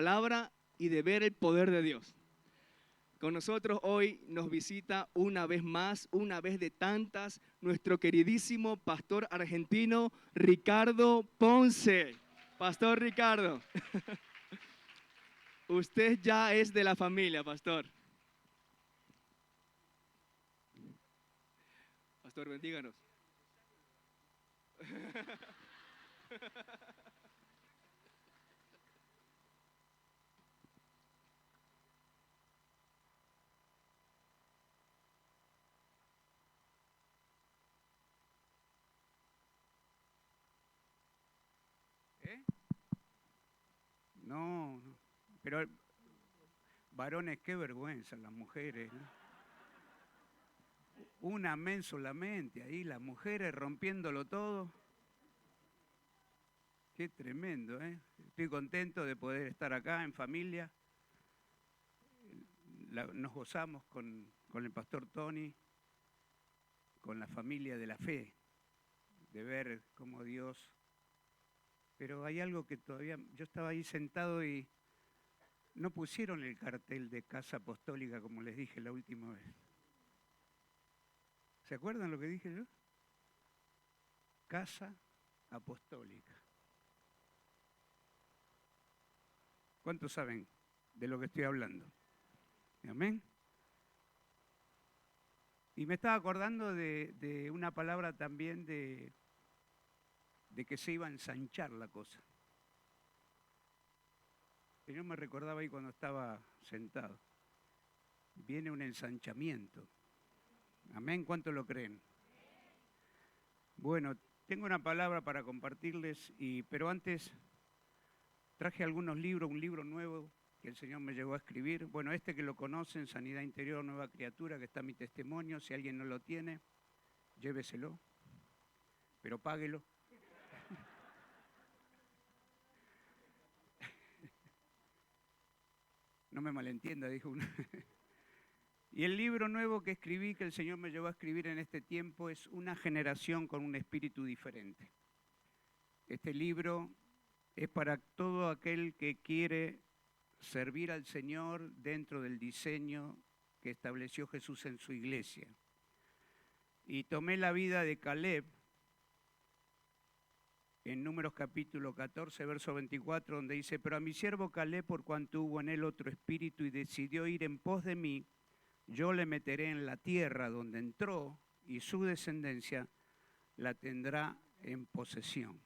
palabra y de ver el poder de Dios. Con nosotros hoy nos visita una vez más, una vez de tantas, nuestro queridísimo pastor argentino Ricardo Ponce. Pastor Ricardo, usted ya es de la familia, pastor. Pastor, bendíganos. No, pero varones, qué vergüenza, las mujeres, ¿no? Un amén solamente, ahí las mujeres rompiéndolo todo. Qué tremendo, ¿eh? Estoy contento de poder estar acá en familia. Nos gozamos con el pastor Tony, con la familia de la fe, de ver cómo Dios... Pero hay algo que todavía... Yo estaba ahí sentado y no pusieron el cartel de Casa Apostólica como les dije la última vez. ¿Se acuerdan lo que dije yo? Casa Apostólica. ¿Cuántos saben de lo que estoy hablando? Amén. Y me estaba acordando de una palabra también de que se iba a ensanchar la cosa. Y yo me recordaba ahí cuando estaba sentado. Viene un ensanchamiento. Amén, ¿cuántos lo creen? Bueno, tengo una palabra para compartirles, pero antes traje algunos libros, un libro nuevo que el Señor me llegó a escribir. Bueno, este que lo conocen, Sanidad Interior, Nueva Criatura, que está mi testimonio. Si alguien no lo tiene, lléveselo, pero páguelo. No me malentienda, dijo uno. Y el libro nuevo que escribí, que el Señor me llevó a escribir en este tiempo, es Una generación con un espíritu diferente. Este libro es para todo aquel que quiere servir al Señor dentro del diseño que estableció Jesús en su iglesia. Y tomé la vida de Caleb en Números capítulo 14, verso 24, donde dice: pero a mi siervo Caleb, por cuanto hubo en él otro espíritu y decidió ir en pos de mí, yo le meteré en la tierra donde entró y su descendencia la tendrá en posesión.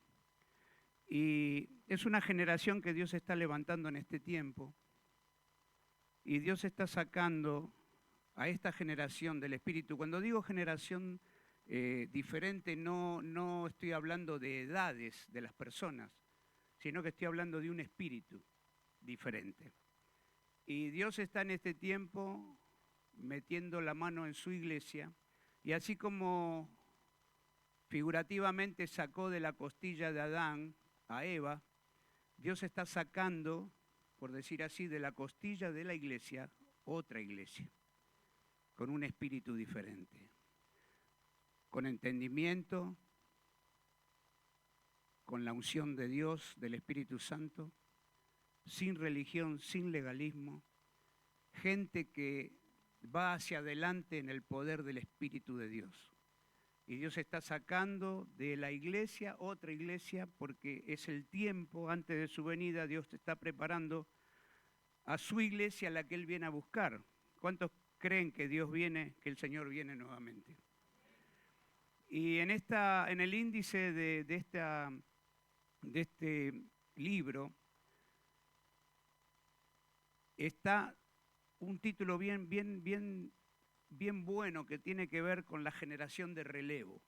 Y es una generación que Dios está levantando en este tiempo, y Dios está sacando a esta generación del espíritu. Cuando digo generación diferente, no estoy hablando de edades de las personas, sino que estoy hablando de un espíritu diferente. Y Dios está en este tiempo metiendo la mano en su iglesia, y así como figurativamente sacó de la costilla de Adán a Eva, Dios está sacando, por decir así, de la costilla de la iglesia, otra iglesia, con un espíritu diferente, con entendimiento, con la unción de Dios, del Espíritu Santo, sin religión, sin legalismo, gente que va hacia adelante en el poder del Espíritu de Dios. Y Dios está sacando de la iglesia otra iglesia, porque es el tiempo, antes de su venida, Dios te está preparando a su iglesia, a la que Él viene a buscar. ¿Cuántos creen que Dios viene, que el Señor viene nuevamente? Y en el índice de este libro está un título bien bueno que tiene que ver con la generación de relevo.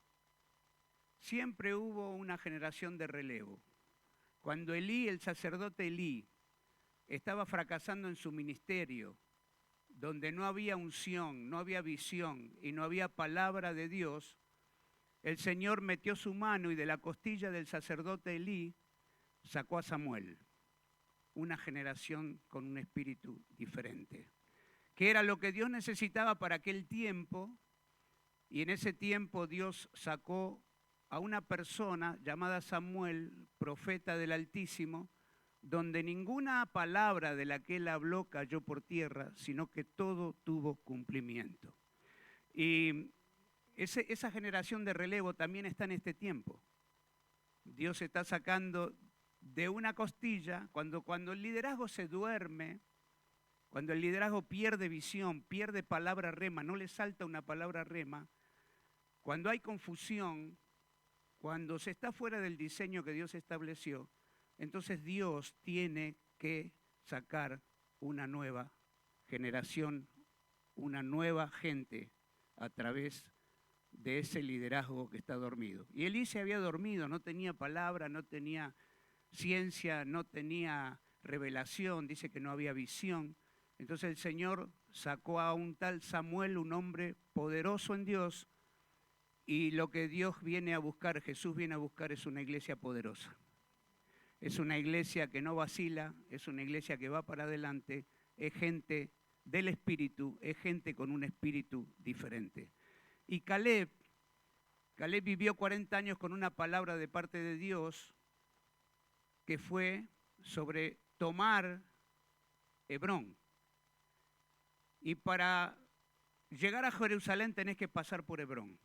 Siempre hubo una generación de relevo. Cuando el sacerdote Elí, estaba fracasando en su ministerio, donde no había unción, no había visión y no había palabra de Dios, el Señor metió su mano y de la costilla del sacerdote Elí sacó a Samuel, una generación con un espíritu diferente, que era lo que Dios necesitaba para aquel tiempo. Y en ese tiempo Dios sacó a una persona llamada Samuel, profeta del Altísimo, donde ninguna palabra de la que él habló cayó por tierra, sino que todo tuvo cumplimiento. Y esa generación de relevo también está en este tiempo. Dios está sacando de una costilla, cuando el liderazgo se duerme, cuando el liderazgo pierde visión, pierde palabra rema, no le salta una palabra rema, cuando hay confusión, cuando se está fuera del diseño que Dios estableció, entonces Dios tiene que sacar una nueva generación, una nueva gente a través de ese liderazgo que está dormido. Y Elí se había dormido, no tenía palabra, no tenía ciencia, no tenía revelación, dice que no había visión. Entonces el Señor sacó a un tal Samuel, un hombre poderoso en Dios, y lo que Dios viene a buscar, Jesús viene a buscar, es una iglesia poderosa. Es una iglesia que no vacila, es una iglesia que va para adelante, es gente del Espíritu, es gente con un espíritu diferente. Y Caleb vivió 40 años con una palabra de parte de Dios que fue sobre tomar Hebrón. Y para llegar a Jerusalén tenés que pasar por Hebrón.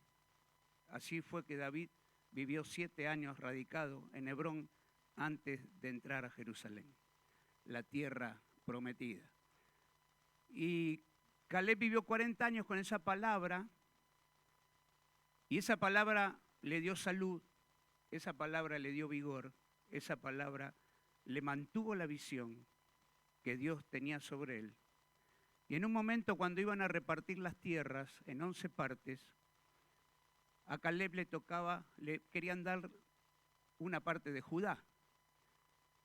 Así fue que David vivió 7 años radicado en Hebrón antes de entrar a Jerusalén, la tierra prometida. Y Caleb vivió 40 años con esa palabra, y esa palabra le dio salud, esa palabra le dio vigor, esa palabra le mantuvo la visión que Dios tenía sobre él. Y en un momento, cuando iban a repartir las tierras en 11 partes, a Caleb le querían dar una parte de Judá.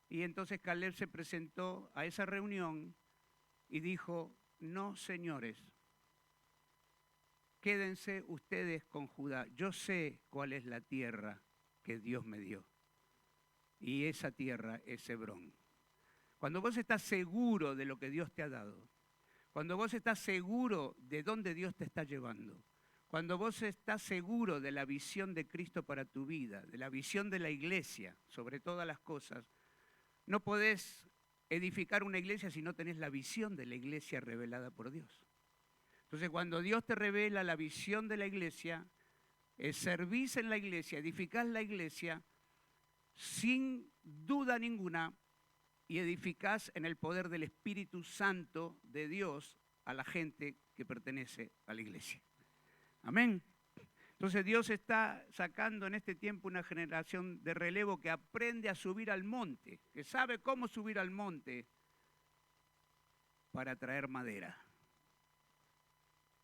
Y entonces Caleb se presentó a esa reunión y dijo: no, señores, quédense ustedes con Judá. Yo sé cuál es la tierra que Dios me dio. Y esa tierra es Hebrón. Cuando vos estás seguro de lo que Dios te ha dado, cuando vos estás seguro de dónde Dios te está llevando, cuando vos estás seguro de la visión de Cristo para tu vida, de la visión de la iglesia sobre todas las cosas, no podés edificar una iglesia si no tenés la visión de la iglesia revelada por Dios. Entonces, cuando Dios te revela la visión de la iglesia, servís en la iglesia, edificás la iglesia sin duda ninguna y edificás en el poder del Espíritu Santo de Dios a la gente que pertenece a la iglesia. Amén. Entonces Dios está sacando en este tiempo una generación de relevo que aprende a subir al monte, que sabe cómo subir al monte para traer madera.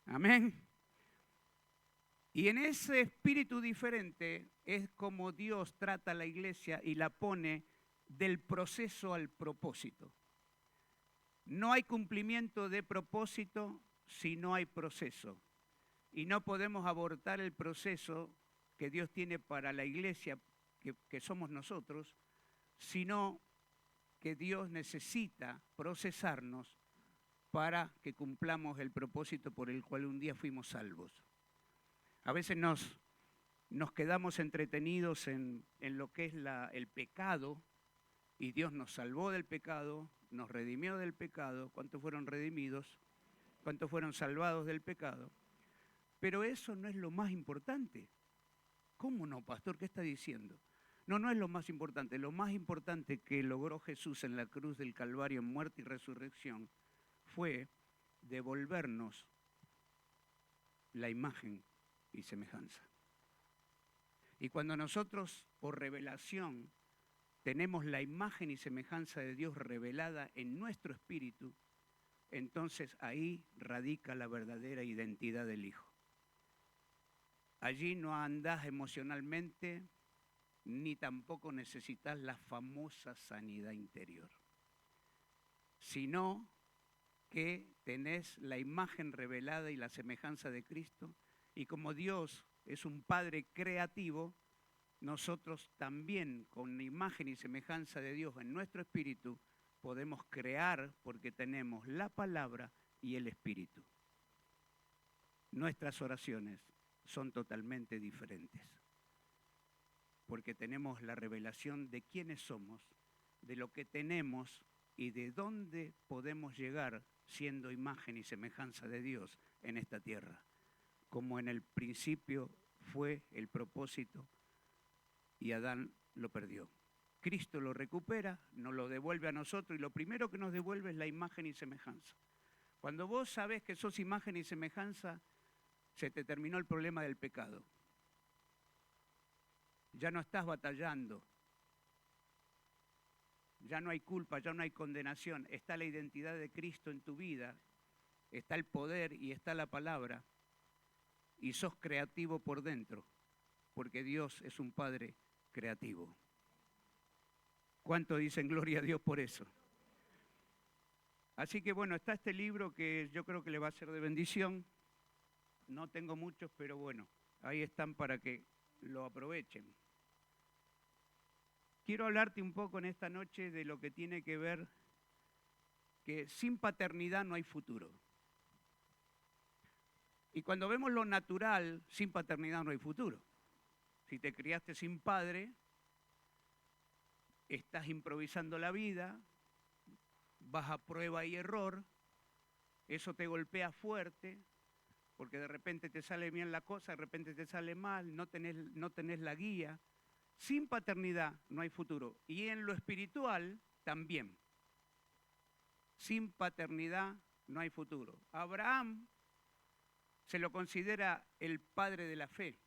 Amén. Y en ese espíritu diferente es como Dios trata a la iglesia y la pone del proceso al propósito. No hay cumplimiento de propósito si no hay proceso. Y no podemos abortar el proceso que Dios tiene para la iglesia, que somos nosotros, sino que Dios necesita procesarnos para que cumplamos el propósito por el cual un día fuimos salvos. A veces nos quedamos entretenidos en lo que es el pecado, y Dios nos salvó del pecado, nos redimió del pecado. ¿Cuántos fueron redimidos? ¿Cuántos fueron salvados del pecado? Pero eso no es lo más importante. ¿Cómo no, pastor? ¿Qué está diciendo? No es lo más importante. Lo más importante que logró Jesús en la cruz del Calvario, en muerte y resurrección, fue devolvernos la imagen y semejanza. Y cuando nosotros, por revelación, tenemos la imagen y semejanza de Dios revelada en nuestro espíritu, entonces ahí radica la verdadera identidad del Hijo. Allí no andás emocionalmente, ni tampoco necesitas la famosa sanidad interior, sino que tenés la imagen revelada y la semejanza de Cristo, y como Dios es un Padre creativo, nosotros también con la imagen y semejanza de Dios en nuestro espíritu podemos crear porque tenemos la palabra y el espíritu. Nuestras oraciones son totalmente diferentes porque tenemos la revelación de quiénes somos de lo que tenemos y de dónde podemos llegar siendo imagen y semejanza de Dios en esta tierra, como en el principio fue el propósito y Adán lo perdió. Cristo lo recupera, nos lo devuelve a nosotros y lo primero que nos devuelve es la imagen y semejanza. Cuando vos sabés que sos imagen y semejanza, se te terminó el problema del pecado. Ya no estás batallando, ya no hay culpa, ya no hay condenación, está la identidad de Cristo en tu vida, está el poder y está la palabra, y sos creativo por dentro, porque Dios es un Padre creativo. ¿Cuánto dicen gloria a Dios por eso? Así que bueno, está este libro que yo creo que le va a ser de bendición. No tengo muchos, pero bueno, ahí están para que lo aprovechen. Quiero hablarte un poco en esta noche de lo que tiene que ver que sin paternidad no hay futuro. Y cuando vemos lo natural, sin paternidad no hay futuro. Si te criaste sin padre, estás improvisando la vida, vas a prueba y error, eso te golpea fuerte, porque de repente te sale bien la cosa, de repente te sale mal, no tenés la guía. Sin paternidad no hay futuro. Y en lo espiritual también. Sin paternidad no hay futuro. Abraham se lo considera el padre de la fe.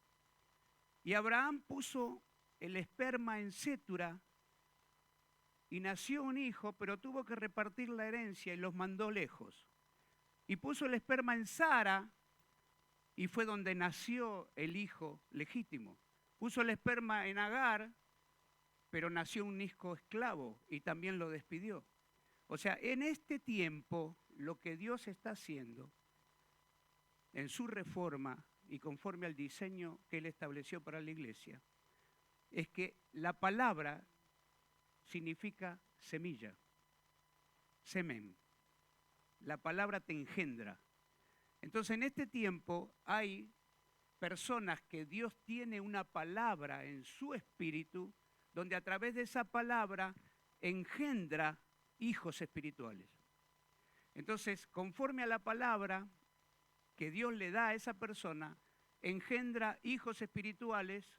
Y Abraham puso el esperma en Cétura y nació un hijo, pero tuvo que repartir la herencia y los mandó lejos. Y puso el esperma en Sara y fue donde nació el hijo legítimo. Puso el esperma en Agar, pero nació un hijo esclavo y también lo despidió. O sea, en este tiempo lo que Dios está haciendo en su reforma y conforme al diseño que Él estableció para la iglesia, es que la palabra significa semilla, semen. La palabra te engendra. Entonces en este tiempo hay personas que Dios tiene una palabra en su espíritu, donde a través de esa palabra engendra hijos espirituales. Entonces, conforme a la palabra que Dios le da a esa persona, engendra hijos espirituales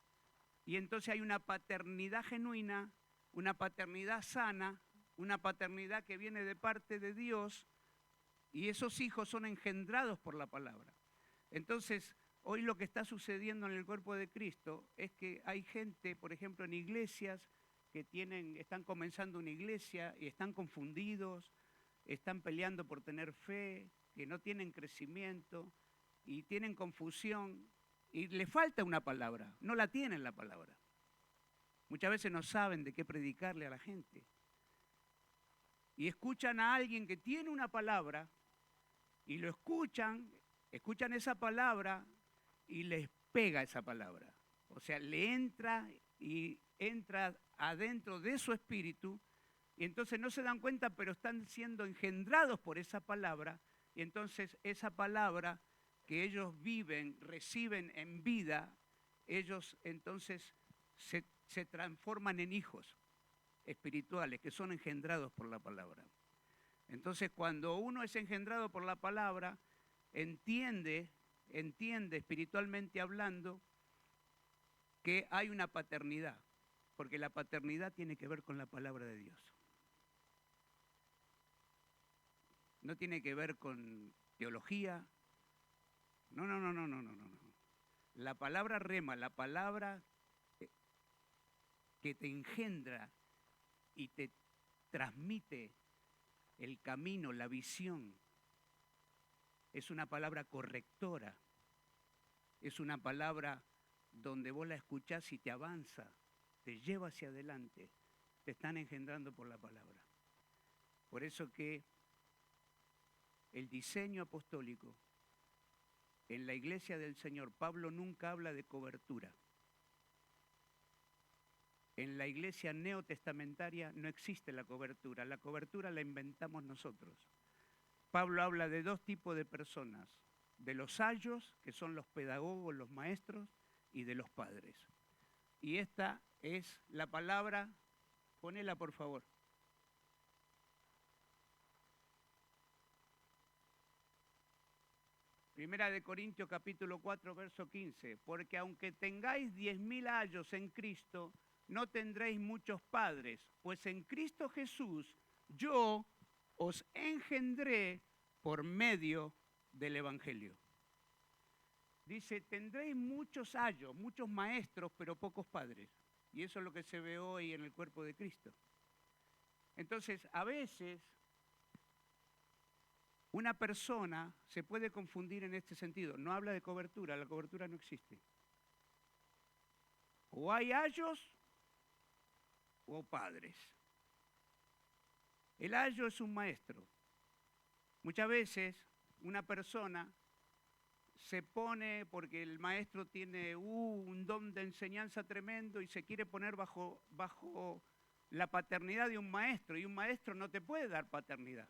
y entonces hay una paternidad genuina, una paternidad sana, una paternidad que viene de parte de Dios y esos hijos son engendrados por la palabra. Entonces, hoy lo que está sucediendo en el cuerpo de Cristo es que hay gente, por ejemplo, en iglesias que están comenzando una iglesia y están confundidos, están peleando por tener fe, que no tienen crecimiento y tienen confusión y le falta una palabra, no la tienen la palabra. Muchas veces no saben de qué predicarle a la gente. Y escuchan a alguien que tiene una palabra y lo escuchan esa palabra y les pega esa palabra. O sea, le entra adentro de su espíritu y entonces no se dan cuenta, pero están siendo engendrados por esa palabra y entonces esa palabra que ellos viven, reciben en vida, ellos entonces se transforman en hijos espirituales que son engendrados por la palabra. Entonces cuando uno es engendrado por la palabra, entiende espiritualmente hablando que hay una paternidad, porque la paternidad tiene que ver con la palabra de Dios. No tiene que ver con teología. No. La palabra rema, la palabra que te engendra y te transmite el camino, la visión, es una palabra correctora, es una palabra donde vos la escuchás y te avanza, te lleva hacia adelante, te están engendrando por la palabra. Por eso que el diseño apostólico en la iglesia del Señor, Pablo nunca habla de cobertura. En la iglesia neotestamentaria no existe la cobertura la inventamos nosotros. Pablo habla de dos tipos de personas, de los ayos, que son los pedagogos, los maestros, y de los padres. Y esta es la palabra, ponela por favor, Primera de Corintios capítulo 4, verso 15. Porque aunque tengáis 10.000 años en Cristo, no tendréis muchos padres, pues en Cristo Jesús yo os engendré por medio del Evangelio. Dice, tendréis muchos ayos, muchos maestros, pero pocos padres. Y eso es lo que se ve hoy en el cuerpo de Cristo. Entonces, a veces, una persona se puede confundir en este sentido. No habla de cobertura, la cobertura no existe. O hay ayos o padres. El ayo es un maestro. Muchas veces una persona se pone, porque el maestro tiene un don de enseñanza tremendo y se quiere poner bajo la paternidad de un maestro, y un maestro no te puede dar paternidad.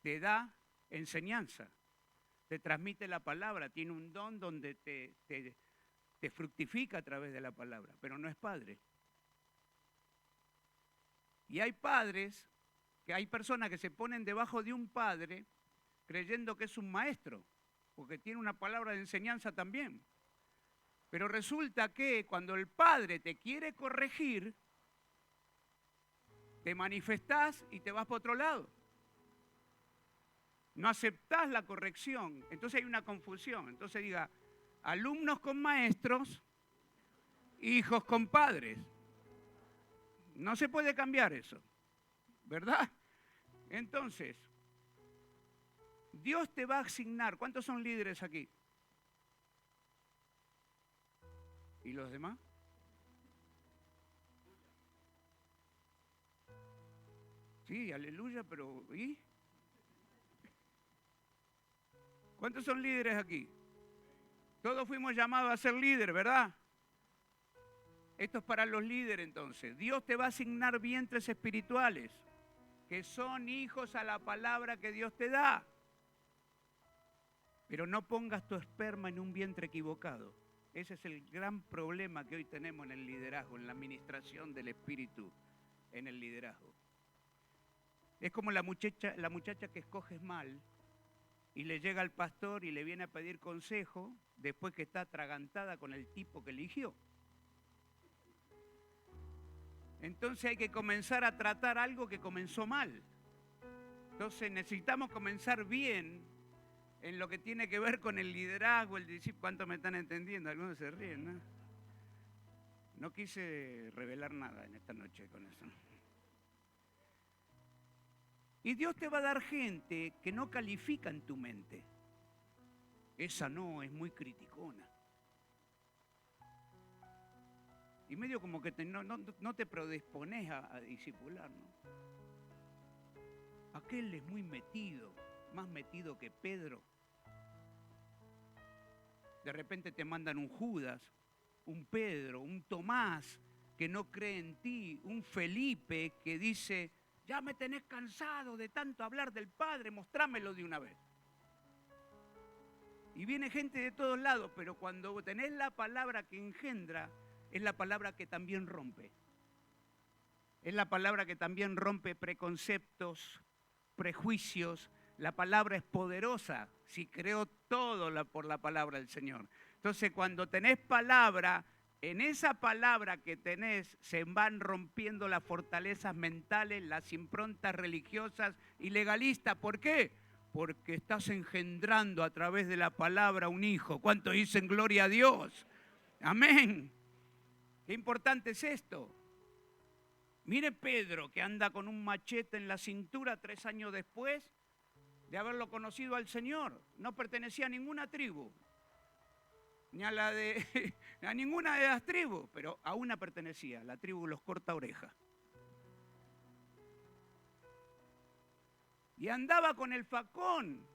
Te da enseñanza, te transmite la palabra, tiene un don donde te fructifica a través de la palabra, pero no es padre. Y hay padres, que hay personas que se ponen debajo de un padre creyendo que es un maestro, porque tiene una palabra de enseñanza también. Pero resulta que cuando el padre te quiere corregir, te manifestás y te vas para otro lado. No aceptás la corrección, entonces hay una confusión. Entonces diga, alumnos con maestros, hijos con padres. No se puede cambiar eso, ¿verdad? Entonces, Dios te va a asignar. ¿Cuántos son líderes aquí? ¿Y los demás? Sí, aleluya, pero ¿y? ¿Cuántos son líderes aquí? Todos fuimos llamados a ser líderes, ¿verdad? Esto es para los líderes entonces. Dios te va a asignar vientres espirituales, que son hijos a la palabra que Dios te da. Pero no pongas tu esperma en un vientre equivocado. Ese es el gran problema que hoy tenemos en el liderazgo, en la administración del espíritu, en el liderazgo. Es como la muchacha que escoges mal y le llega al pastor y le viene a pedir consejo después que está atragantada con el tipo que eligió. Entonces hay que comenzar a tratar algo que comenzó mal. Entonces necesitamos comenzar bien en lo que tiene que ver con el liderazgo, el discípulo. ¿Cuántos me están entendiendo? Algunos se ríen, ¿no? No quise revelar nada en esta noche con eso. Y Dios te va a dar gente que no califica en tu mente. Esa no, es muy criticona. Y medio como que no te predispones a discipular, ¿no? Aquel es muy metido, más metido que Pedro. De repente te mandan un Judas, un Pedro, un Tomás que no cree en ti, un Felipe que dice, ya me tenés cansado de tanto hablar del Padre, mostrámelo de una vez. Y viene gente de todos lados, pero cuando tenés la palabra que engendra, es la palabra que también rompe. Es la palabra que también rompe preconceptos, prejuicios. La palabra es poderosa, si creo todo por la palabra del Señor. Entonces, cuando tenés palabra, en esa palabra que tenés se van rompiendo las fortalezas mentales, las improntas religiosas y legalistas. ¿Por qué? Porque estás engendrando a través de la palabra un hijo. ¿Cuántos dicen gloria a Dios? Amén. Qué importante es esto. Mire Pedro, que anda con un machete en la cintura 3 años después de haberlo conocido al Señor. No pertenecía a ninguna tribu, ni a ninguna de las tribus, pero a una pertenecía, la tribu los corta oreja. Y andaba con el facón.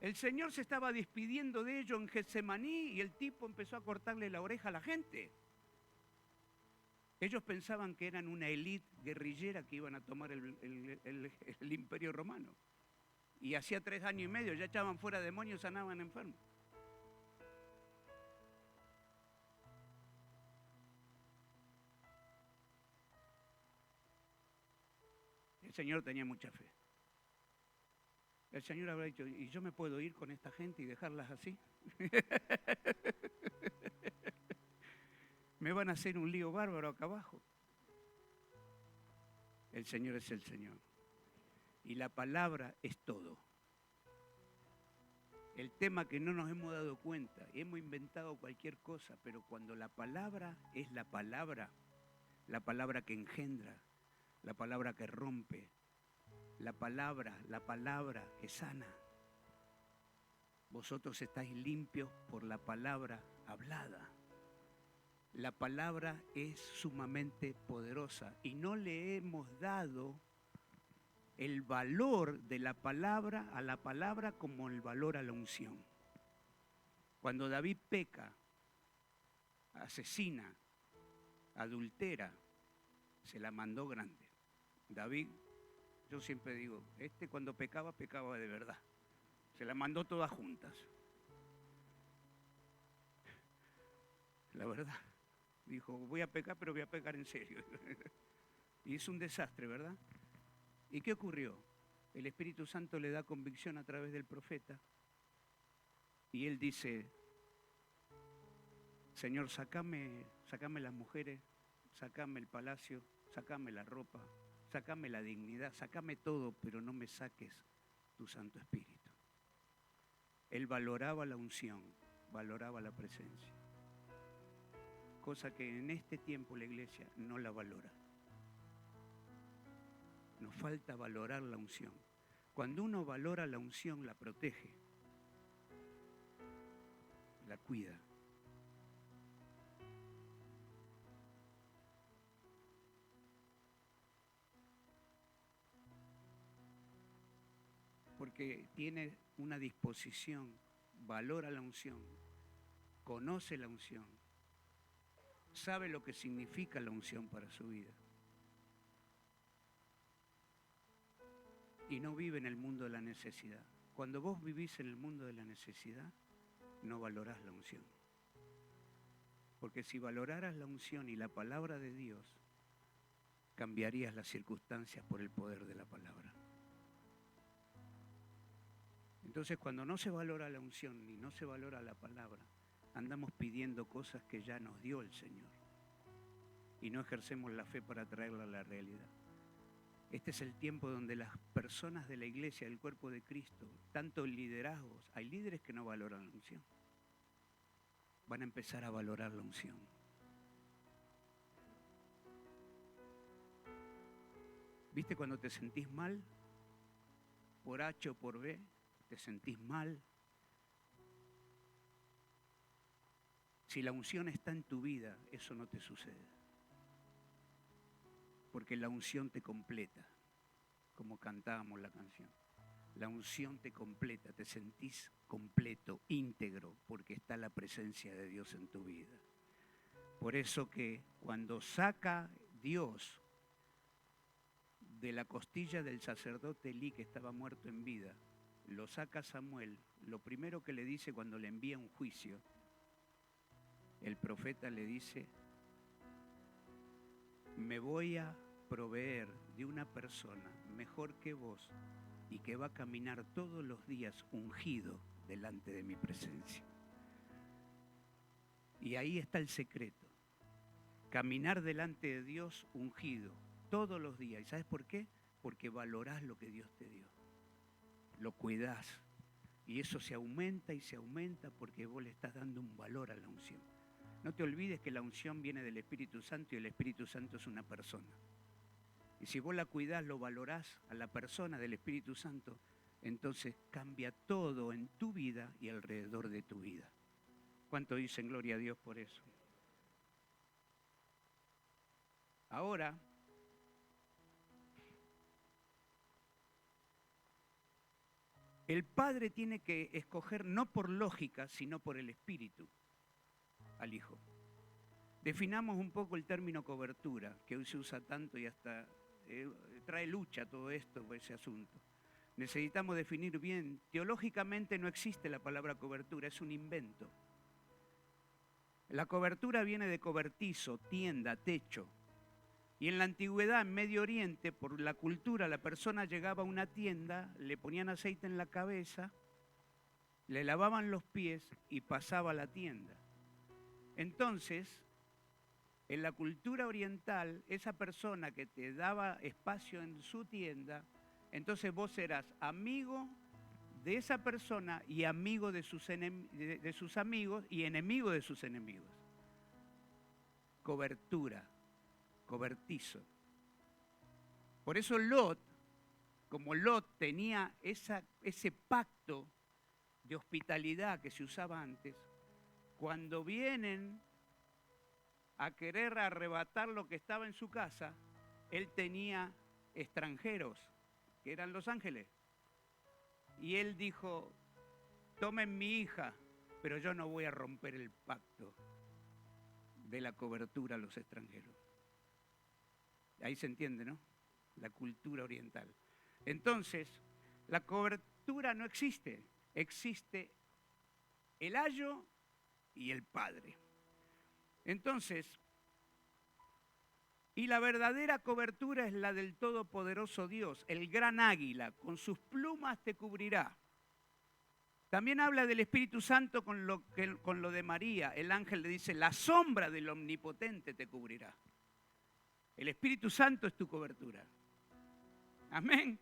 El Señor se estaba despidiendo de ellos en Getsemaní y el tipo empezó a cortarle la oreja a la gente. Ellos pensaban que eran una élite guerrillera que iban a tomar el imperio romano. Y hacía 3 años y medio ya echaban fuera demonios, sanaban enfermos. El Señor tenía mucha fe. El Señor habrá dicho, ¿y yo me puedo ir con esta gente y dejarlas así? Me van a hacer un lío bárbaro acá abajo. El Señor es el Señor. Y la palabra es todo. El tema que no nos hemos dado cuenta, hemos inventado cualquier cosa, pero cuando la palabra es la palabra que engendra, la palabra que rompe, la palabra que sana. Vosotros estáis limpios por la palabra hablada. La palabra es sumamente poderosa y no le hemos dado el valor de la palabra a la palabra como el valor a la unción. Cuando David peca, asesina, adultera, se la mandó grande. David, yo siempre digo, cuando pecaba, pecaba de verdad. Se la mandó todas juntas. La verdad. Dijo, voy a pecar, pero voy a pecar en serio. Y es un desastre, ¿verdad? ¿Y qué ocurrió? El Espíritu Santo le da convicción a través del profeta. Y él dice, Señor, sácame las mujeres, sácame el palacio, sácame la ropa, sácame la dignidad, sácame todo, pero no me saques tu Santo Espíritu. Él valoraba la unción, valoraba la presencia. Cosa que en este tiempo la iglesia no la valora. Nos falta valorar la unción. Cuando uno valora la unción, la protege, la cuida. Porque tiene una disposición, valora la unción, conoce la unción, sabe lo que significa la unción para su vida. Y no vive en el mundo de la necesidad. Cuando vos vivís en el mundo de la necesidad, no valorás la unción. Porque si valoraras la unción y la palabra de Dios, cambiarías las circunstancias por el poder de la palabra. Entonces, cuando no se valora la unción ni no se valora la palabra, andamos pidiendo cosas que ya nos dio el Señor y no ejercemos la fe para traerla a la realidad. Este es el tiempo donde las personas de la iglesia, del cuerpo de Cristo, tanto liderazgos, hay líderes que no valoran la unción. Van a empezar a valorar la unción. ¿Viste cuando te sentís mal? Por H o por B, te sentís mal. Si la unción está en tu vida, eso no te sucede. Porque la unción te completa, como cantábamos la canción. La unción te completa, te sentís completo, íntegro, porque está la presencia de Dios en tu vida. Por eso que cuando saca Dios de la costilla del sacerdote Elí, que estaba muerto en vida, lo saca Samuel, lo primero que le dice cuando le envía un juicio, el profeta le dice, me voy a proveer de una persona mejor que vos y que va a caminar todos los días ungido delante de mi presencia. Y ahí está el secreto. Caminar delante de Dios ungido todos los días. ¿Y sabes por qué? Porque valorás lo que Dios te dio. Lo cuidás. Y eso se aumenta y se aumenta porque vos le estás dando un valor a la unción. No te olvides que la unción viene del Espíritu Santo y el Espíritu Santo es una persona. Y si vos la cuidás, lo valorás a la persona del Espíritu Santo, entonces cambia todo en tu vida y alrededor de tu vida. ¿Cuánto dicen gloria a Dios por eso? Ahora, el padre tiene que escoger no por lógica, sino por el Espíritu al hijo. Definamos un poco el término cobertura, que hoy se usa tanto y hasta trae lucha todo esto por ese asunto. Necesitamos definir bien. Teológicamente no existe la palabra cobertura, es un invento. La cobertura viene de cobertizo, tienda, techo. Y en la antigüedad, en Medio Oriente, por la cultura, la persona llegaba a una tienda, le ponían aceite en la cabeza, le lavaban los pies y pasaba a la tienda. Entonces, en la cultura oriental, esa persona que te daba espacio en su tienda, entonces vos eras amigo de esa persona y amigo de sus amigos y enemigo de sus enemigos. Cobertura, cobertizo. Por eso Lot, como Lot tenía ese pacto de hospitalidad que se usaba antes, cuando vienen a querer arrebatar lo que estaba en su casa, él tenía extranjeros, que eran los ángeles. Y él dijo, tomen mi hija, pero yo no voy a romper el pacto de la cobertura a los extranjeros. Ahí se entiende, ¿no? La cultura oriental. Entonces, la cobertura no existe, existe el ayo y el padre. Entonces, y la verdadera cobertura es la del Todopoderoso Dios, el gran águila, con sus plumas te cubrirá. También habla del Espíritu Santo con lo de María. El ángel le dice, la sombra del Omnipotente te cubrirá. El Espíritu Santo es tu cobertura. Amén.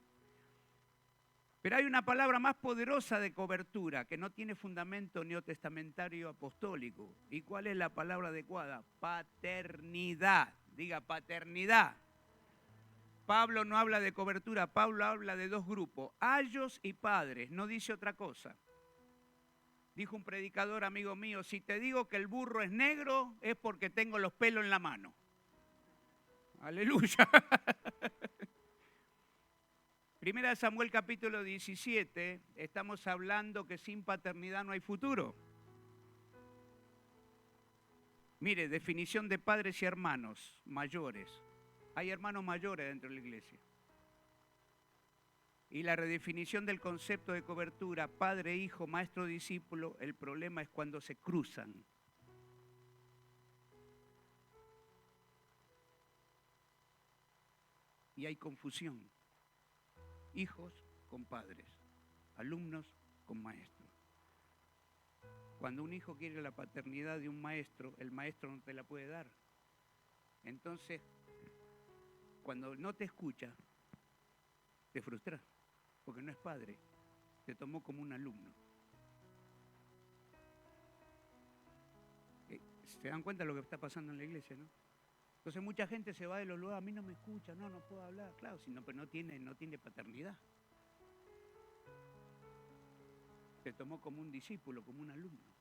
Pero hay una palabra más poderosa de cobertura que no tiene fundamento neotestamentario apostólico. ¿Y cuál es la palabra adecuada? Paternidad. Diga paternidad. Pablo no habla de cobertura, Pablo habla de dos grupos, ayos y padres, no dice otra cosa. Dijo un predicador amigo mío, si te digo que el burro es negro es porque tengo los pelos en la mano. Aleluya. Primera de Samuel capítulo 17, estamos hablando que sin paternidad no hay futuro. Mire, definición de padres y hermanos mayores. Hay hermanos mayores dentro de la iglesia. Y la redefinición del concepto de cobertura, padre, hijo, maestro, discípulo, el problema es cuando se cruzan. Y hay confusión. Hijos con padres, alumnos con maestros. Cuando un hijo quiere la paternidad de un maestro, el maestro no te la puede dar. Entonces, cuando no te escucha, te frustra, porque no es padre, te tomó como un alumno. ¿Se dan cuenta de lo que está pasando en la iglesia, no? Entonces mucha gente se va de los lugares, a mí no me escucha, no puedo hablar. Claro, pero no tiene paternidad. Te tomó como un discípulo, como un alumno.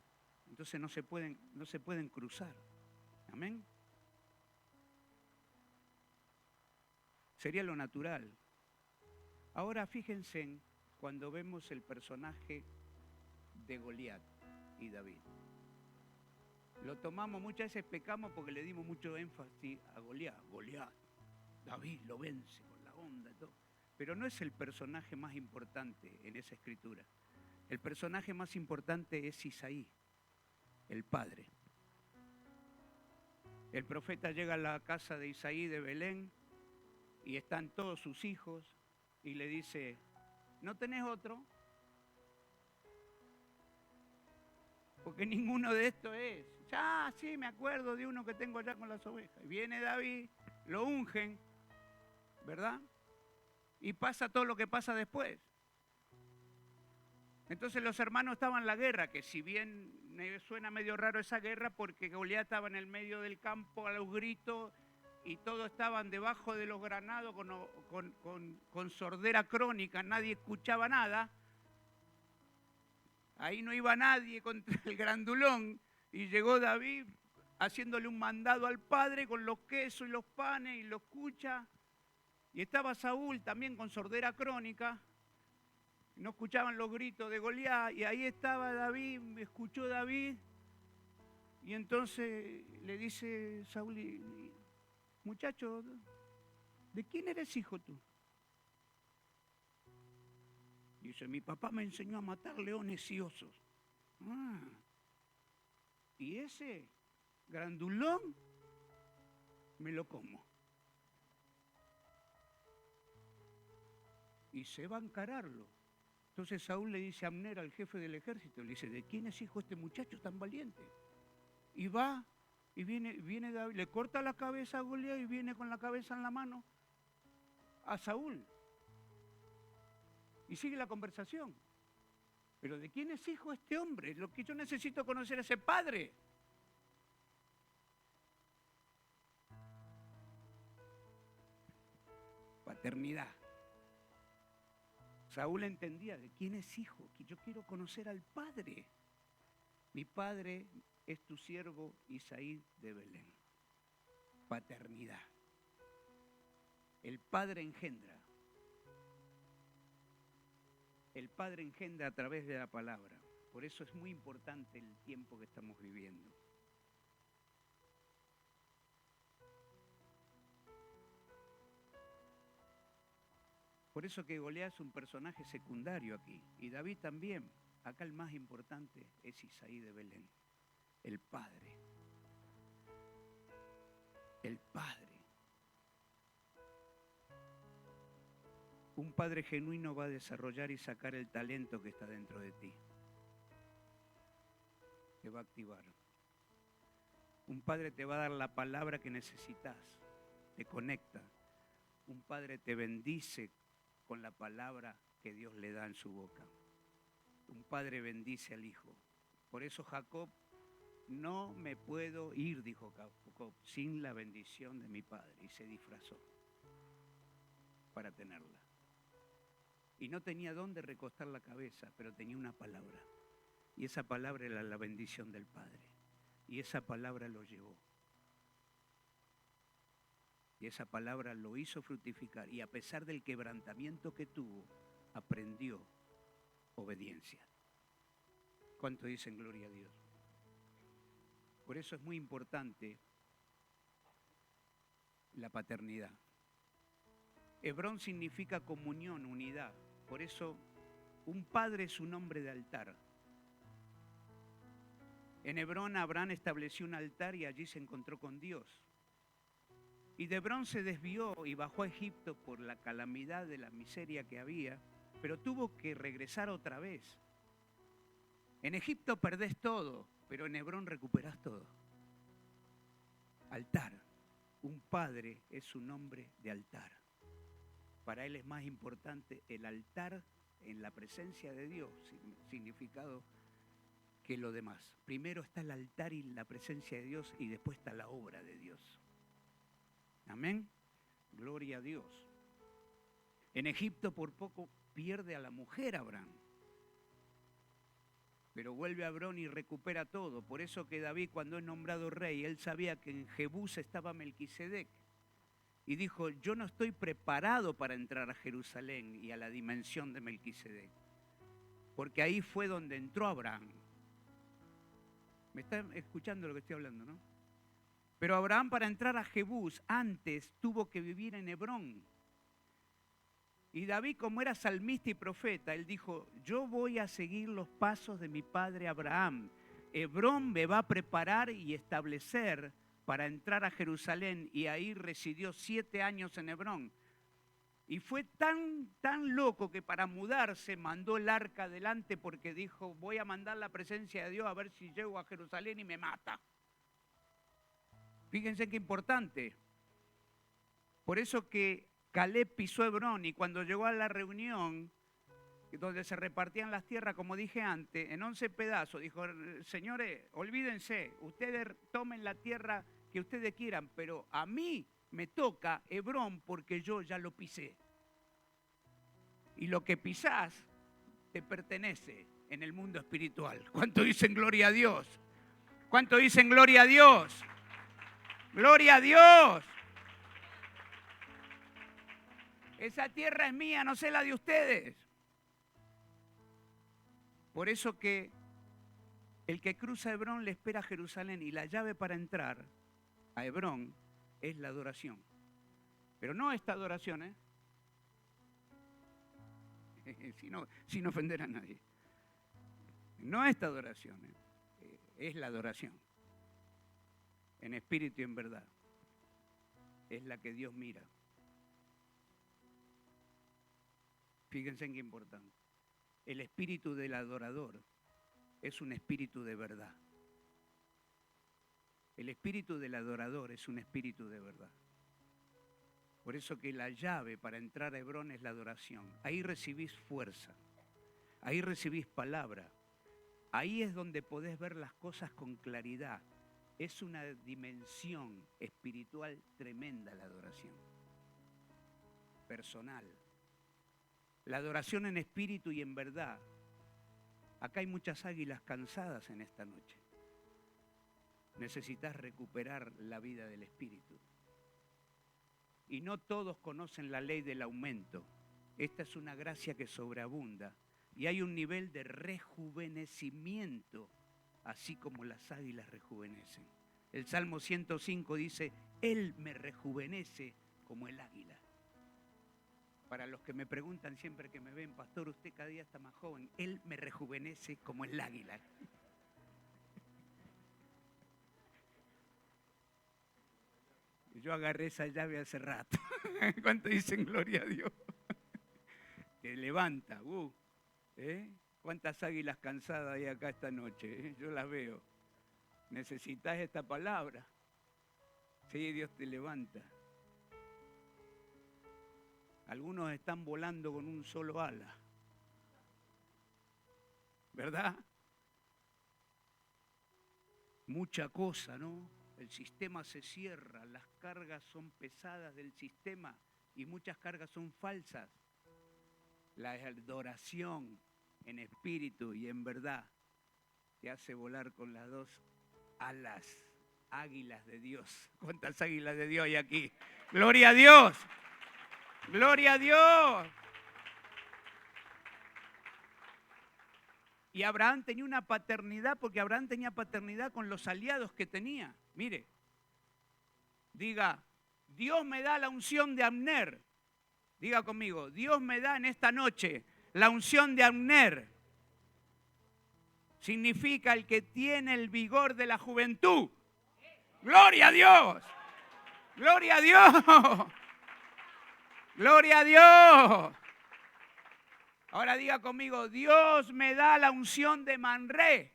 Entonces no se pueden cruzar. Amén. Sería lo natural. Ahora fíjense en cuando vemos el personaje de Goliat y David. Lo tomamos, muchas veces pecamos porque le dimos mucho énfasis a Goliat. Goliat, David lo vence con la onda y todo. Pero no es el personaje más importante en esa escritura. El personaje más importante es Isaí, el padre. El profeta llega a la casa de Isaí de Belén y están todos sus hijos y le dice, ¿no tenés otro? Porque ninguno de estos es. Ya, sí, me acuerdo de uno que tengo allá con las ovejas. Y viene David, lo ungen, ¿verdad? Y pasa todo lo que pasa después. Entonces los hermanos estaban en la guerra, que si bien suena medio raro esa guerra, porque Goliat estaba en el medio del campo a los gritos y todos estaban debajo de los granados con sordera crónica, nadie escuchaba nada. Ahí no iba nadie contra el grandulón y llegó David haciéndole un mandado al padre con los quesos y los panes y lo escucha. Y estaba Saúl también con sordera crónica, no escuchaban los gritos de Goliat y ahí estaba David, me escuchó David y entonces le dice Saúl, muchacho, ¿de quién eres hijo tú? Dice, mi papá me enseñó a matar leones y osos. Y ese grandulón me lo como. y se va a encararlo. Entonces Saúl le dice a Abner, al jefe del ejército, le dice, ¿de quién es hijo este muchacho tan valiente? Y va, y viene David, le corta la cabeza a Goliat y viene con la cabeza en la mano a Saúl. Y sigue la conversación. Pero ¿de quién es hijo este hombre? Lo que yo necesito conocer es ese padre. Paternidad. Saúl entendía de quién es hijo, que yo quiero conocer al padre. Mi padre es tu siervo Isaí de Belén. Paternidad. El padre engendra. El padre engendra a través de la palabra. Por eso es muy importante el tiempo que estamos viviendo. Por eso que Goliat es un personaje secundario aquí. Y David también. Acá el más importante es Isaí de Belén. El padre. El padre. Un padre genuino va a desarrollar y sacar el talento que está dentro de ti. Te va a activar. Un padre te va a dar la palabra que necesitas. Te conecta. Un padre te bendice con la palabra que Dios le da en su boca. Un padre bendice al hijo. Por eso Jacob, no me puedo ir, dijo Jacob, sin la bendición de mi padre. Y se disfrazó para tenerla. Y no tenía dónde recostar la cabeza, pero tenía una palabra. Y esa palabra era la bendición del Padre. Y esa palabra lo llevó. Y esa palabra lo hizo fructificar. Y a pesar del quebrantamiento que tuvo, aprendió obediencia. ¿Cuánto dicen gloria a Dios? Por eso es muy importante la paternidad. Hebrón significa comunión, unidad. Por eso un padre es un hombre de altar. En Hebrón Abraham estableció un altar y allí se encontró con Dios. Y de Hebrón se desvió y bajó a Egipto por la calamidad de la miseria que había, pero tuvo que regresar otra vez. En Egipto perdés todo, pero en Hebrón recuperás todo. Altar. Un padre es un hombre de altar. Para él es más importante el altar en la presencia de Dios, significado, que lo demás. Primero está el altar y la presencia de Dios y después está la obra de Dios. Amén. Gloria a Dios. En Egipto por poco pierde a la mujer Abraham. Pero vuelve a Hebrón y recupera todo. Por eso que David, cuando es nombrado rey, él sabía que en Jebús estaba Melquisedec. Y dijo, yo no estoy preparado para entrar a Jerusalén y a la dimensión de Melquisedec. Porque ahí fue donde entró Abraham. ¿Me están escuchando lo que estoy hablando, no? Pero Abraham, para entrar a Jebús antes tuvo que vivir en Hebrón. Y David, como era salmista y profeta, él dijo, yo voy a seguir los pasos de mi padre Abraham. Hebrón me va a preparar y establecer para entrar a Jerusalén, y ahí residió 7 años en Hebrón. Y fue tan loco que para mudarse mandó el arca adelante porque dijo, voy a mandar la presencia de Dios a ver si llego a Jerusalén y me mata. Fíjense qué importante. Por eso que Caleb pisó Hebrón y cuando llegó a la reunión donde se repartían las tierras, como dije antes, en 11 pedazos, dijo, señores, olvídense, ustedes tomen la tierra que ustedes quieran, pero a mí me toca Hebrón porque yo ya lo pisé. Y lo que pisás te pertenece en el mundo espiritual. ¿Cuánto dicen gloria a Dios? ¿Cuánto dicen gloria a Dios? ¡Gloria a Dios! Esa tierra es mía, no sé la de ustedes. Por eso que el que cruza Hebrón le espera a Jerusalén y la llave para entrar a Hebrón es la adoración. Pero no esta adoración, sin ofender a nadie. No esta adoración, es la adoración. En espíritu y en verdad. Es la que Dios mira. Fíjense en qué importante. El espíritu del adorador es un espíritu de verdad. El espíritu del adorador es un espíritu de verdad. Por eso que la llave para entrar a Hebrón es la adoración. Ahí recibís fuerza, ahí recibís palabra, ahí es donde podés ver las cosas con claridad. Es una dimensión espiritual tremenda la adoración, personal. La adoración en espíritu y en verdad. Acá hay muchas águilas cansadas en esta noche. Necesitas recuperar la vida del espíritu. Y no todos conocen la ley del aumento. Esta es una gracia que sobreabunda. Y hay un nivel de rejuvenecimiento, así como las águilas rejuvenecen. El Salmo 105 dice, Él me rejuvenece como el águila. Para los que me preguntan siempre que me ven, pastor, usted cada día está más joven. Él me rejuvenece como el águila. Yo agarré esa llave hace rato. ¿Cuánto dicen gloria a Dios? Te levanta. ¿Cuántas águilas cansadas hay acá esta noche? Yo las veo. ¿Necesitas esta palabra? Sí, Dios te levanta. Algunos están volando con un solo ala. ¿Verdad? Mucha cosa, ¿no? El sistema se cierra, las cargas son pesadas del sistema y muchas cargas son falsas. La adoración en espíritu y en verdad te hace volar con las dos alas, águilas de Dios. ¿Cuántas águilas de Dios hay aquí? ¡Gloria a Dios! ¡Gloria a Dios! Y Abraham tenía una paternidad, porque Abraham tenía paternidad con los aliados que tenía. Mire, diga, Dios me da la unción de Abner. Diga conmigo, Dios me da en esta noche la unción de Abner. Significa el que tiene el vigor de la juventud. ¡Gloria a Dios! ¡Gloria a Dios! ¡Gloria a Dios! Ahora diga conmigo, Dios me da la unción de Manré.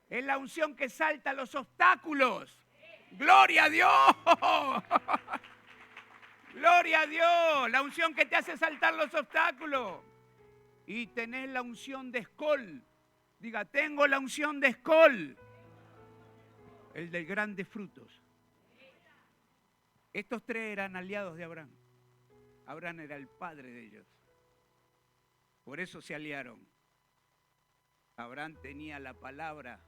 Es la unción que salta los obstáculos. ¡Gloria a Dios! ¡Gloria a Dios! La unción que te hace saltar los obstáculos. Y tenés la unción de Escol. Diga, tengo la unción de Escol. El de grandes frutos. Estos tres eran aliados de Abraham. Abraham era el padre de ellos. Por eso se aliaron. Abraham tenía la palabra,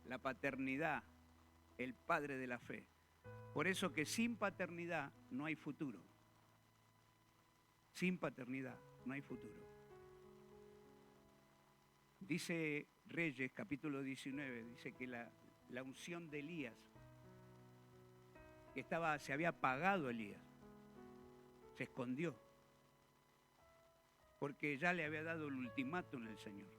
la paternidad, el padre de la fe. Por eso que sin paternidad no hay futuro. Sin paternidad no hay futuro. Dice Reyes, capítulo 19, dice que la unción de Elías, que se había apagado Elías, se escondió, porque ya le había dado el ultimátum al Señor.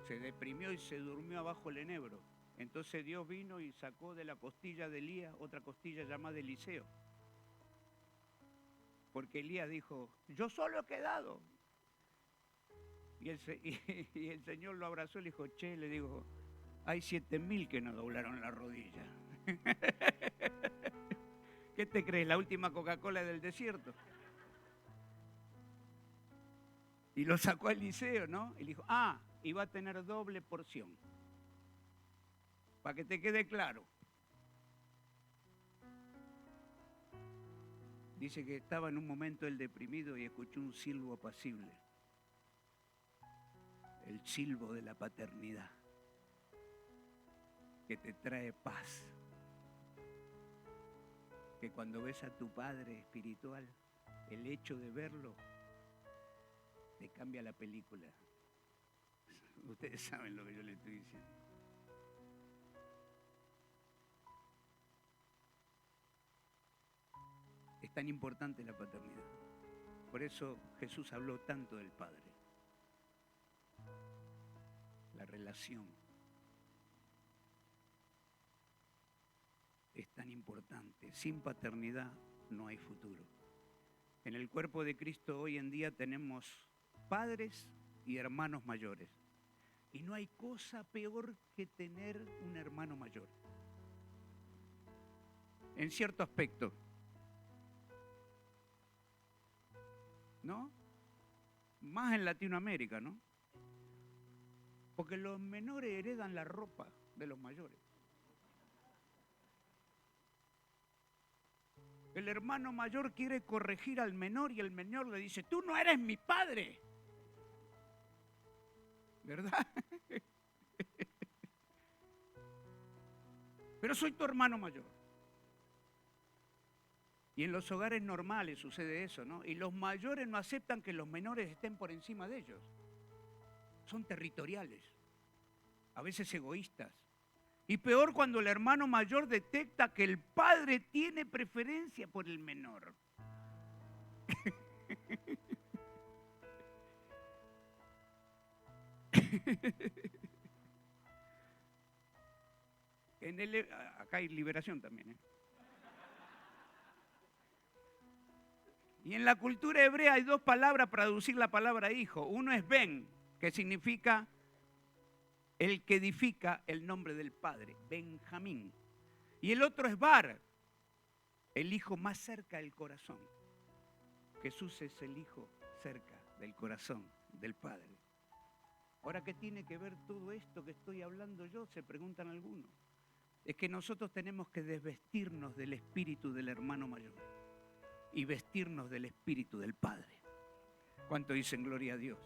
Se deprimió y se durmió abajo el enebro. Entonces Dios vino y sacó de la costilla de Elías otra costilla llamada Eliseo. Porque Elías dijo, yo solo he quedado. Y el Señor lo abrazó y le dijo, le dijo, hay 7.000 que no doblaron la rodilla. ¿Qué te crees? ¿La última Coca-Cola del desierto? Y lo sacó a Eliseo, ¿no? Y le dijo, y va a tener doble porción. Para que te quede claro. Dice que estaba en un momento él deprimido y escuchó un silbo apacible. El silbo de la paternidad. Que te trae paz. Que cuando ves a tu padre espiritual, el hecho de verlo te cambia la película. Ustedes saben lo que yo le estoy diciendo. Es tan importante la paternidad. Por eso Jesús habló tanto del Padre. La relación es tan importante. Sin paternidad no hay futuro. En el cuerpo de Cristo hoy en día tenemos padres y hermanos mayores. Y no hay cosa peor que tener un hermano mayor. En cierto aspecto. ¿No? Más en Latinoamérica, ¿no? Porque los menores heredan la ropa de los mayores. El hermano mayor quiere corregir al menor y el menor le dice, tú no eres mi padre. ¿Verdad? Pero soy tu hermano mayor. Y en los hogares normales sucede eso, ¿no? Y los mayores no aceptan que los menores estén por encima de ellos. Son territoriales, a veces egoístas. Y peor cuando el hermano mayor detecta que el padre tiene preferencia por el menor. Acá hay liberación también, ¿eh? Y en la cultura hebrea hay dos palabras para traducir la palabra hijo. Uno es ben, que significa el que edifica el nombre del padre, Benjamín. Y el otro es bar, el hijo más cerca del corazón. Jesús es el hijo cerca del corazón del Padre. Ahora, ¿qué tiene que ver todo esto que estoy hablando yo? Se preguntan algunos. Es que nosotros tenemos que desvestirnos del espíritu del hermano mayor y vestirnos del espíritu del Padre. ¿Cuánto dicen gloria a Dios?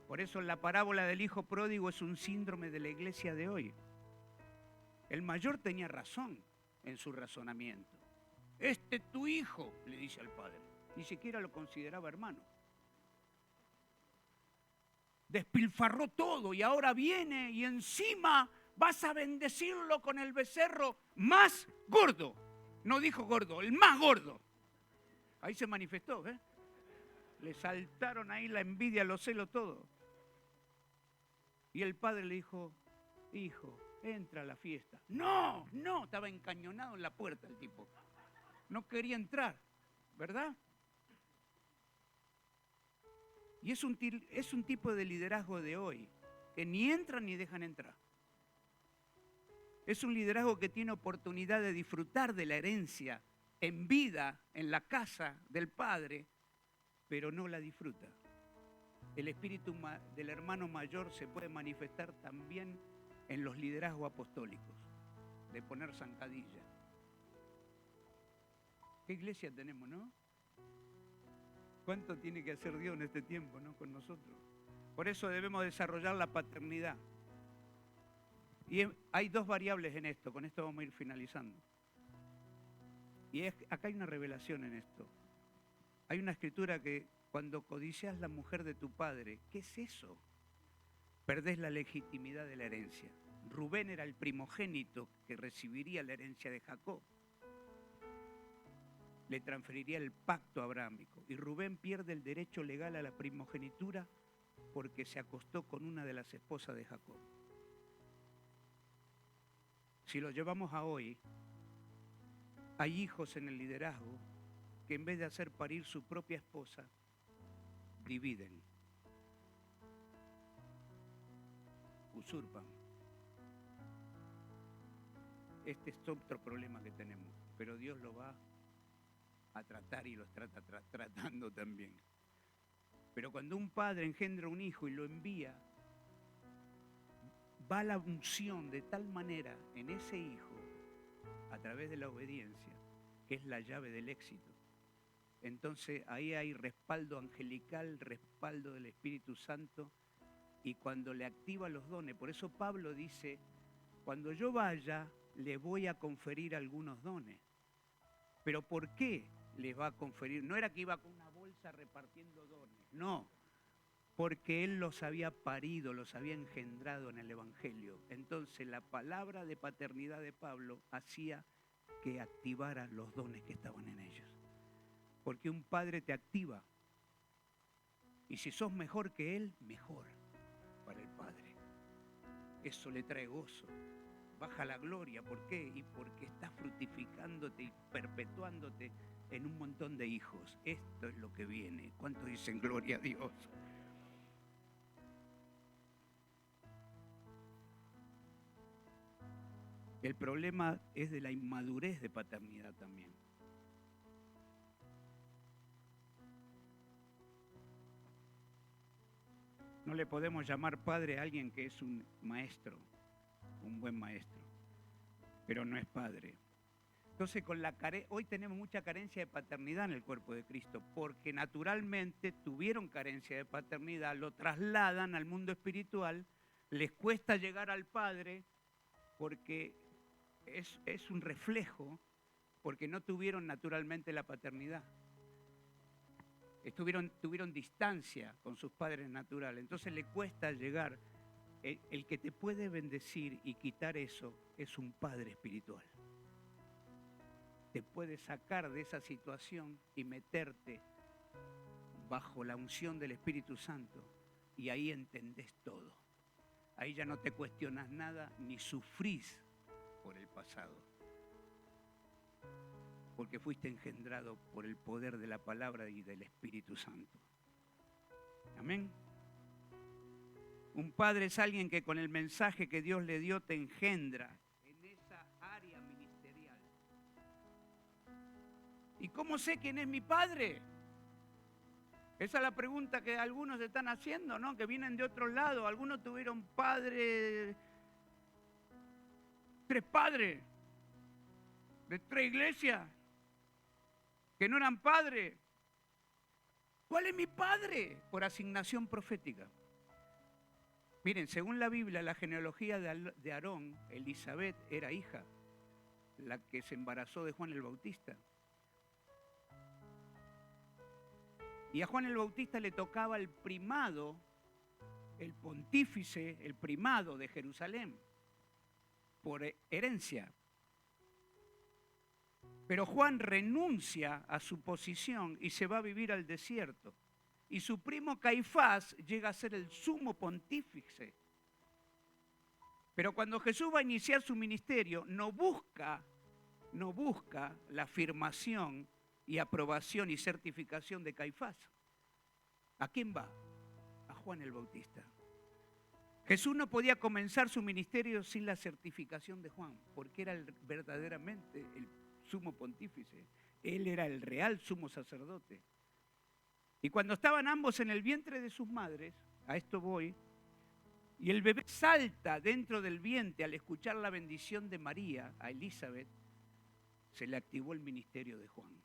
Por eso la parábola del hijo pródigo es un síndrome de la iglesia de hoy. El mayor tenía razón en su razonamiento. Este es tu hijo, le dice al padre. Ni siquiera lo consideraba hermano. Despilfarró todo y ahora viene y encima vas a bendecirlo con el becerro más gordo. No dijo gordo, el más gordo. Ahí se manifestó, ¿eh? Le saltaron ahí la envidia, los celos, todo. Y el padre le dijo, hijo, entra a la fiesta. No, estaba encañonado en la puerta el tipo. No quería entrar, ¿verdad? Y es un tipo de liderazgo de hoy, que ni entran ni dejan entrar. Es un liderazgo que tiene oportunidad de disfrutar de la herencia en vida, en la casa del Padre, pero no la disfruta. El espíritu del hermano mayor se puede manifestar también en los liderazgos apostólicos, de poner zancadilla. ¿Qué iglesia tenemos, no? ¿Cuánto tiene que hacer Dios en este tiempo, no, con nosotros? Por eso debemos desarrollar la paternidad. Y hay dos variables en esto, con esto vamos a ir finalizando. Y acá hay una revelación en esto. Hay una escritura que cuando codicias la mujer de tu padre, ¿qué es eso? Perdés la legitimidad de la herencia. Rubén era el primogénito que recibiría la herencia de Jacob. Le transferiría el pacto abrahámico. Y Rubén pierde el derecho legal a la primogenitura porque se acostó con una de las esposas de Jacob. Si lo llevamos a hoy, hay hijos en el liderazgo que en vez de hacer parir su propia esposa, dividen, usurpan. Este es otro problema que tenemos, pero Dios lo va a tratar y lo está tratando también. Pero cuando un padre engendra un hijo y lo envía, va la unción de tal manera en ese hijo, a través de la obediencia, que es la llave del éxito. Entonces ahí hay respaldo angelical, respaldo del Espíritu Santo, y cuando le activa los dones, por eso Pablo dice, cuando yo vaya, le voy a conferir algunos dones. ¿Pero por qué les va a conferir? No era que iba con una bolsa repartiendo dones, no, porque él los había parido, los había engendrado en el Evangelio. Entonces la palabra de paternidad de Pablo hacía que activara los dones que estaban en ellos. Porque un padre te activa. Y si sos mejor que él, mejor para el padre. Eso le trae gozo. Baja la gloria. ¿Por qué? Y porque está frutificándote y perpetuándote en un montón de hijos. Esto es lo que viene. ¿Cuántos dicen gloria a Dios? El problema es de la inmadurez de paternidad también. No le podemos llamar padre a alguien que es un maestro, un buen maestro, pero no es padre. Entonces, hoy tenemos mucha carencia de paternidad en el cuerpo de Cristo, porque naturalmente tuvieron carencia de paternidad, lo trasladan al mundo espiritual, les cuesta llegar al Padre porque es un reflejo, porque no tuvieron naturalmente la paternidad. Tuvieron distancia con sus padres naturales, entonces le cuesta llegar. El que te puede bendecir y quitar eso es un Padre espiritual. Te puede sacar de esa situación y meterte bajo la unción del Espíritu Santo, y ahí entendés todo. Ahí ya no te cuestionas nada ni sufrís por el pasado, porque fuiste engendrado por el poder de la palabra y del Espíritu Santo. Amén. Un padre es alguien que con el mensaje que Dios le dio te engendra en esa área ministerial. ¿Y cómo sé quién es mi padre? Esa es la pregunta que algunos están haciendo, ¿no? Que vienen de otro lado. Algunos tuvieron padres, 3 padres de 3 iglesias que no eran padres. ¿Cuál es mi padre? Por asignación profética. Miren, según la Biblia, la genealogía de Aarón, Elizabeth era hija, la que se embarazó de Juan el Bautista. Y a Juan el Bautista le tocaba el primado, el pontífice, el primado de Jerusalén, por herencia. Pero Juan renuncia a su posición y se va a vivir al desierto. Y su primo Caifás llega a ser el sumo pontífice. Pero cuando Jesús va a iniciar su ministerio, no busca la afirmación y aprobación y certificación de Caifás. ¿A quién va? A Juan el Bautista. Jesús no podía comenzar su ministerio sin la certificación de Juan, porque era verdaderamente el sumo pontífice. Él era el real sumo sacerdote. Y cuando estaban ambos en el vientre de sus madres, a esto voy, y el bebé salta dentro del vientre al escuchar la bendición de María a Elizabeth, se le activó el ministerio de Juan.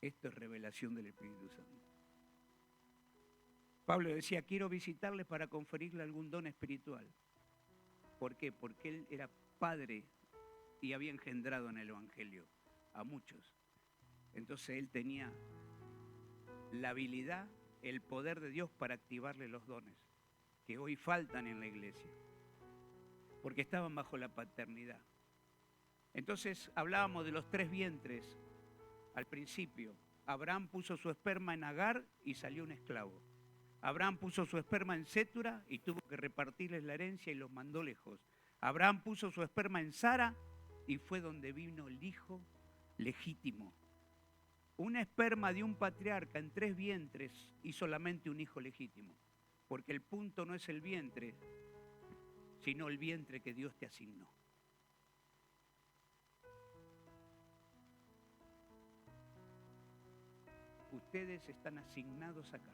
Esto es revelación del Espíritu Santo. Pablo decía, quiero visitarles para conferirle algún don espiritual. ¿Por qué? Porque él era padre y había engendrado en el Evangelio a muchos. Entonces él tenía la habilidad, el poder de Dios para activarle los dones que hoy faltan en la iglesia, porque estaban bajo la paternidad. Entonces hablábamos de los 3 vientres al principio. Abraham puso su esperma en Agar y salió un esclavo. Abraham puso su esperma en Sétura y tuvo que repartirles la herencia y los mandó lejos. Abraham puso su esperma en Sara y fue donde vino el hijo legítimo. Una esperma de un patriarca en 3 vientres y solamente un hijo legítimo. Porque el punto no es el vientre, sino el vientre que Dios te asignó. Ustedes están asignados acá.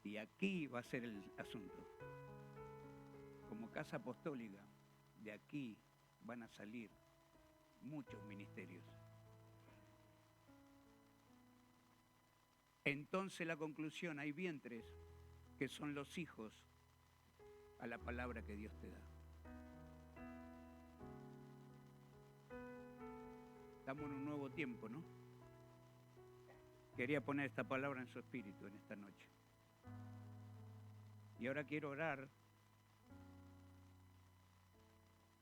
Y aquí va a ser el asunto. Como casa apostólica, de aquí van a salir muchos ministerios. Entonces la conclusión, hay vientres que son los hijos a la palabra que Dios te da. Estamos en un nuevo tiempo, ¿no? Quería poner esta palabra en su espíritu en esta noche. Y ahora quiero orar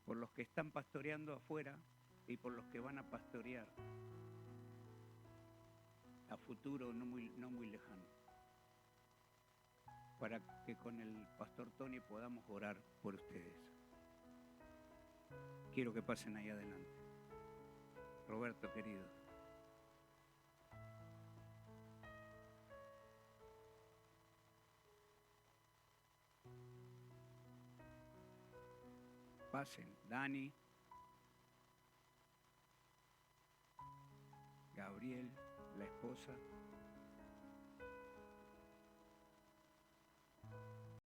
por los que están pastoreando afuera y por los que van a pastorear a futuro no muy lejano, para que con el pastor Tony podamos orar por ustedes. Quiero que pasen ahí adelante. Roberto, querido. Pasen. Dani. Gabriel, la esposa.